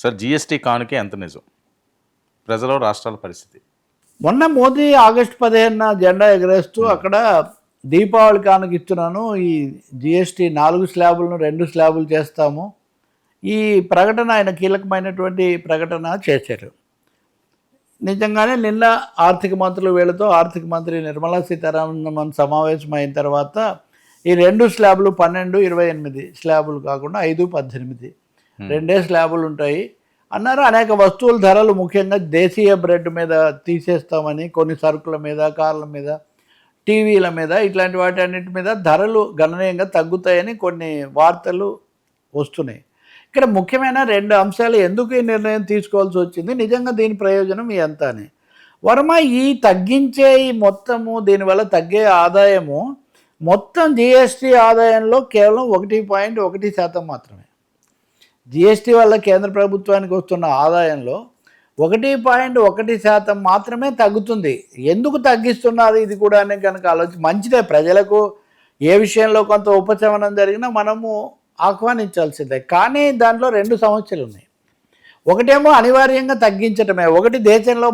Sir GST కానుకే ఎంత నిజం? ప్రజలు రాష్ట్రాల పరిస్థితి. మొన్న మోదీ ఆగస్టు 15న జెండా ఎగరేస్తూ అక్కడ దీపావళి కానుక ఇస్తున్నాను, ఈ జిఎస్టీ 4 స్లాబులను 2 స్లాబులు చేస్తాము, ఈ ప్రకటన ఆయన కీలకమైనటువంటి ప్రకటన చేశారు. నిజంగానే నిన్న ఆర్థిక మంత్రులు వీళ్ళతో ఆర్థిక మంత్రి నిర్మలా సీతారామన్ సమావేశం అయిన తర్వాత ఈ 2 స్లాబులు 12, 28 స్లాబులు కాకుండా 5, 18 2 స్లాబులు ఉంటాయి అన్నారు. అనేక వస్తువుల ధరలు ముఖ్యంగా దేశీయ బ్రెడ్ మీద తీసేస్తామని, కొన్ని సరుకుల మీద, కార్ల మీద, టీవీల మీద, ఇట్లాంటి వాటి అన్నిటి మీద ధరలు గణనీయంగా తగ్గుతాయని కొన్ని వార్తలు వస్తున్నాయి. ఇక్కడ ముఖ్యమైన 2 అంశాలు ఎందుకు ఈ నిర్ణయం తీసుకోవాల్సి వచ్చింది, నిజంగా దీని ప్రయోజనం ఎంత అని. వర్మ, ఈ తగ్గించే ఈ మొత్తము, దీనివల్ల తగ్గే ఆదాయము మొత్తం జిఎస్టీ ఆదాయంలో కేవలం 1.1% మాత్రమే. జిఎస్టీ వల్ల కేంద్ర ప్రభుత్వానికి వస్తున్న ఆదాయంలో 1.1% మాత్రమే తగ్గుతుంది. ఎందుకు తగ్గిస్తున్నారు ఇది కూడా అని కనుక మంచిదే, ప్రజలకు ఏ విషయంలో కొంత ఉపశమనం జరిగినా మనము ఆహ్వానించాల్సిందే. కానీ దాంట్లో 2 సమస్యలు ఉన్నాయి. ఒకటేమో అనివార్యంగా తగ్గించటమే, ఒకటి దేశంలో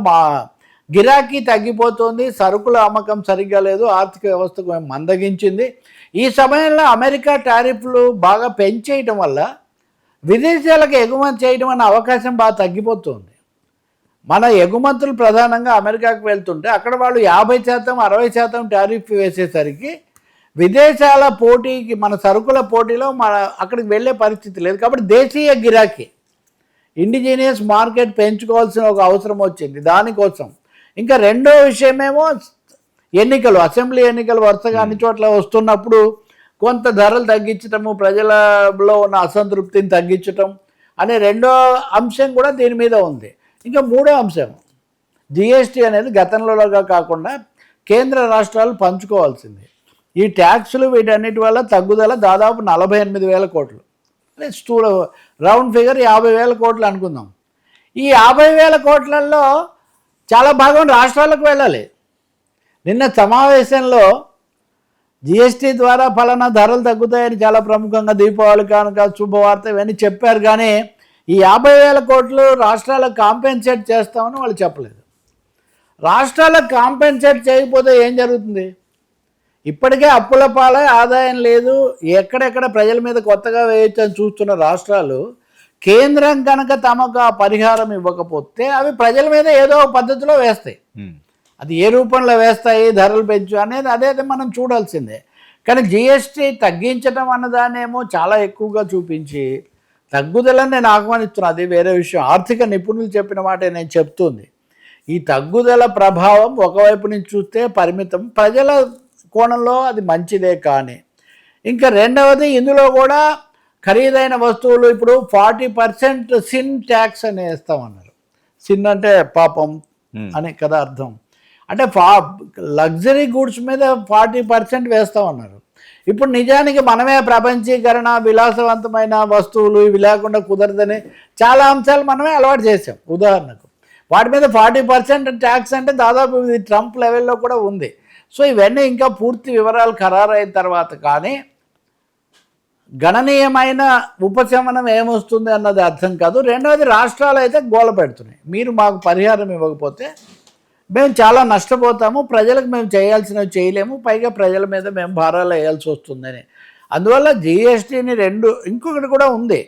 గిరాకీ తగ్గిపోతుంది, సరుకుల అమ్మకం సరిగ్గా లేదు, ఆర్థిక వ్యవస్థకు మందగించింది. ఈ సమయంలో అమెరికా టారిఫ్లు బాగా పెంచేయటం వల్ల విదేశాలకు ఎగుమతి చేయడం అనే అవకాశం బాగా తగ్గిపోతుంది. మన ఎగుమతులు ప్రధానంగా అమెరికాకు వెళ్తుంటే అక్కడ వాళ్ళు 50%, 60% టారిఫ్ వేసేసరికి విదేశాల పోటీకి, మన సరుకుల పోటీలో అక్కడికి వెళ్ళే పరిస్థితి లేదు. కాబట్టి దేశీయ గిరాకీ, ఇండిజీనియస్ మార్కెట్ పెంచుకోవాల్సిన ఒక అవసరం వచ్చింది దానికోసం. ఇంకా రెండో విషయమేమో ఎన్నికలు, అసెంబ్లీ ఎన్నికలు వరుసగా అన్ని చోట్ల వస్తున్నప్పుడు కొంత ధరలు తగ్గించటము, ప్రజలలో ఉన్న అసంతృప్తిని తగ్గించటం అనే రెండో అంశం కూడా దీని మీద ఉంది. ఇంకా మూడో అంశం, జిఎస్టీ అనేది గతంలోగా కాకుండా కేంద్ర రాష్ట్రాలు పంచుకోవాల్సింది. ఈ ట్యాక్సులు వీటన్నిటి వల్ల తగ్గుదల దాదాపు 48,000 కోట్లు, స్థూల రౌండ్ ఫిగర్ 50,000 కోట్లు అనుకుందాం. ఈ 50,000 కోట్లలో చాలా భాగం రాష్ట్రాలకు వెళ్ళాలి. నిన్న సమావేశంలో జిఎస్టీ ద్వారా ఫలానా ధరలు తగ్గుతాయని చాలా ప్రముఖంగా దీపావళి కానుక, శుభవార్త ఇవన్నీ చెప్పారు. కానీ ఈ 50,000 కోట్లు రాష్ట్రాలకు కాంపెన్సేట్ చేస్తామని వాళ్ళు చెప్పలేదు. రాష్ట్రాలకు కాంపెన్సేట్ చేయకపోతే ఏం జరుగుతుంది? ఇప్పటికే అప్పుల పాలై ఆదాయం లేదు, ఎక్కడెక్కడ ప్రజల మీద కొత్తగా వేయొచ్చని చూస్తున్న రాష్ట్రాలు కేంద్రం కనుక తమకు ఆ పరిహారం ఇవ్వకపోతే అవి ప్రజల మీద ఏదో పద్ధతిలో వేస్తాయి. అది ఏ రూపంలో వేస్తాయి, ధరలు పెంచు అనేది అదే మనం చూడాల్సిందే. కానీ జిఎస్టీ తగ్గించడం అన్నదానేమో చాలా ఎక్కువగా చూపించి తగ్గుదలని నేను ఆహ్వానిస్తున్నాను, అది వేరే విషయం. ఆర్థిక నిపుణులు చెప్పిన మాట నేను చెప్తుంది. ఈ తగ్గుదల ప్రభావం ఒకవైపు నుంచి చూస్తే పరిమితం, ప్రజల కోణంలో అది మంచిదే. కానీ ఇంకా రెండవది, ఇందులో కూడా ఖరీదైన వస్తువులు ఇప్పుడు 40% సిన్ ట్యాక్స్ అని వేస్తామన్నారు. సిన్ అంటే పాపం అని కదా అర్థం. అంటే లగ్జరీ గూడ్స్ మీద 40% వేస్తామన్నారు. ఇప్పుడు నిజానికి మనమే ప్రపంచీకరణ, విలాసవంతమైన వస్తువులు ఇవి లేకుండా కుదరదని చాలా అంశాలు మనమే అలవాటు చేసాం. ఉదాహరణకు వాటి మీద 40% ట్యాక్స్ అంటే దాదాపు ఇది ట్రంప్ లెవెల్లో కూడా ఉంది. సో ఇవన్నీ ఇంకా పూర్తి వివరాలు ఖరారైన తర్వాత కానీ గణనీయమైన ఉపశమనం ఏమొస్తుంది అన్నది అర్థం కాదు. రెండవది, రాష్ట్రాలు అయితే గోల పెడుతున్నాయి, మీరు మాకు పరిహారం ఇవ్వకపోతే మేము చాలా నష్టపోతాము, ప్రజలకు మేము చేయాల్సినవి చేయలేము, పైగా ప్రజల మీద మేము భారాలు వేయాల్సి వస్తుందని. అందువల్ల జిఎస్టీని ఇంకొకటి కూడా ఉంది,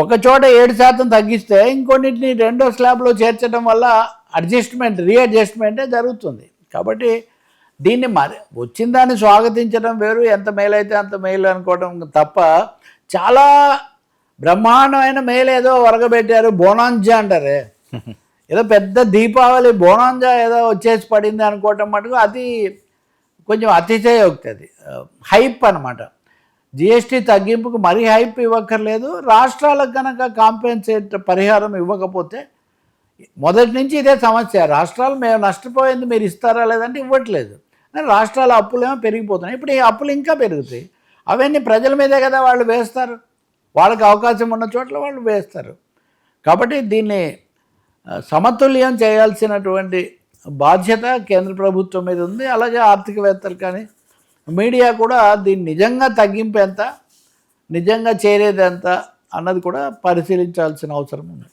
ఒక చోట 7% తగ్గిస్తే ఇంకొన్నిటిని రెండో స్లాబ్లో చేర్చడం వల్ల రీఅడ్జస్ట్మెంటే జరుగుతుంది. కాబట్టి దీన్ని వచ్చిన దాన్ని స్వాగతించడం వేరు, ఎంత మేలైతే అంత మేలు అనుకోవడం తప్ప, చాలా బ్రహ్మాండమైన మేలు ఏదో వరగబెట్టారు, బోనాంజా అంటారే, ఏదో పెద్ద దీపావళి బోనాంజా ఏదో వచ్చేసి పడింది అనుకోవటం మటుకు అది కొంచెం అతిశయోక్తి, అది హైప్ అనమాట. జిఎస్టీ తగ్గింపుకు మరీ హైప్ ఇవ్వక్కర్లేదు. రాష్ట్రాలకు కనుక కాంపెన్సేట్ పరిహారం ఇవ్వకపోతే, మొదటి నుంచి ఇదే సమస్య, రాష్ట్రాలు మేము నష్టపోయింది మీరు ఇస్తారా లేదంటే ఇవ్వట్లేదు, రాష్ట్రాల అప్పులేమో పెరిగిపోతున్నాయి. ఇప్పుడు ఈ అప్పులు ఇంకా పెరుగుతాయి, అవన్నీ ప్రజల మీదే కదా వాళ్ళు వేస్తారు, వాళ్ళకి అవకాశం ఉన్న చోట్ల వాళ్ళు వేస్తారు. కాబట్టి దీన్ని సమతుల్యం చేయాల్సినటువంటి బాధ్యత కేంద్ర ప్రభుత్వం మీద ఉంది. అలాగే ఆర్థికవేత్తలు కానీ మీడియా కూడా దీన్ని నిజంగా తగ్గింపు ఎంత, నిజంగా చేరేది ఎంత అన్నది కూడా పరిశీలించాల్సిన అవసరం ఉంది.